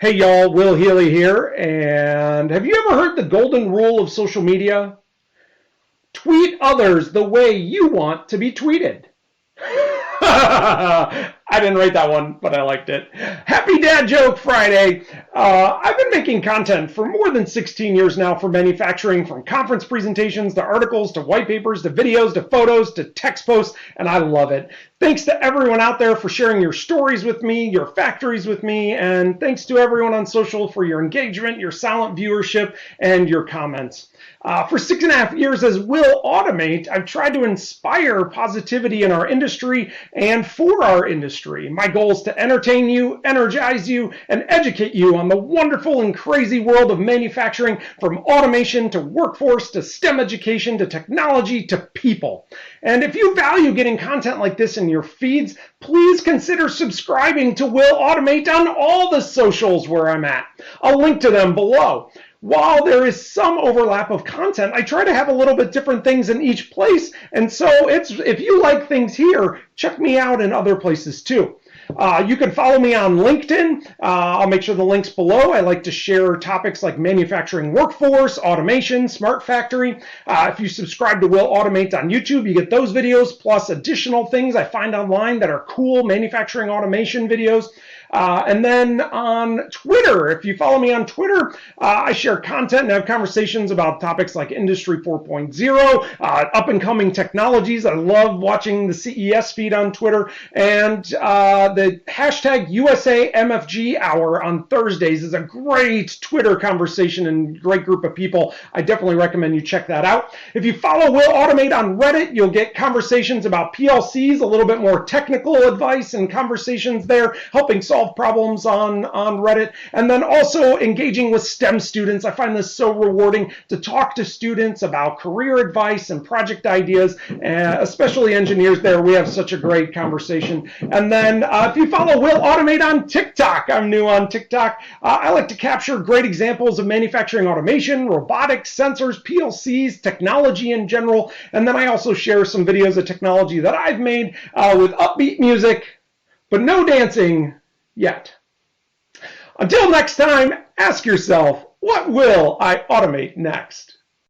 Hey y'all, Will Healy here, and have you ever heard the golden rule of social media? Tweet others the way you want to be tweeted. I didn't write that one, but I liked it. Happy Dad Joke Friday. I've been making content for more than 16 years now for manufacturing, from conference presentations to articles to white papers to videos to photos to text posts, and I love it. Thanks to everyone out there for sharing your stories with me, your factories with me, and thanks to everyone on social for your engagement, your silent viewership, and your comments. For 6.5 years as WILLAUTOMATE, I've tried to inspire positivity in our industry and for our industry. My goal is to entertain you, energize you, and educate you on the wonderful and crazy world of manufacturing, from automation to workforce to STEM education to technology to people. And if you value getting content like this in your feeds, please consider subscribing to WILLAUTOMATE on all the socials where I'm at. I'll link to them below. While there is some overlap of content, I try to have a little bit different things in each place. And so if you like things here, check me out in other places too. You can follow me on LinkedIn. I'll make sure the link's below. I like to share topics like manufacturing workforce, automation, smart factory. If you subscribe to WILLAUTOMATE on YouTube, you get those videos plus additional things I find online that are cool manufacturing automation videos. And then on Twitter, if you follow me on Twitter, I share content and have conversations about topics like Industry 4.0, up-and-coming technologies. I love watching the CES feed on Twitter, and the hashtag USAMFG Hour on Thursdays is a great Twitter conversation and great group of people. I definitely recommend you check that out. If you follow WILLAUTOMATE on Reddit, you'll get conversations about PLCs, a little bit more technical advice and conversations there, helping solve problems on Reddit, and then also engaging with STEM students. I find this so rewarding to talk to students about career advice and project ideas, especially engineers there. We have such a great conversation. And then if you follow WILLAUTOMATE on TikTok, I'm new on TikTok. I like to capture great examples of manufacturing automation, robotics, sensors, PLCs, technology in general, and then I also share some videos of technology that I've made with upbeat music, but no dancing yet. Until next time, ask yourself, what will I automate next?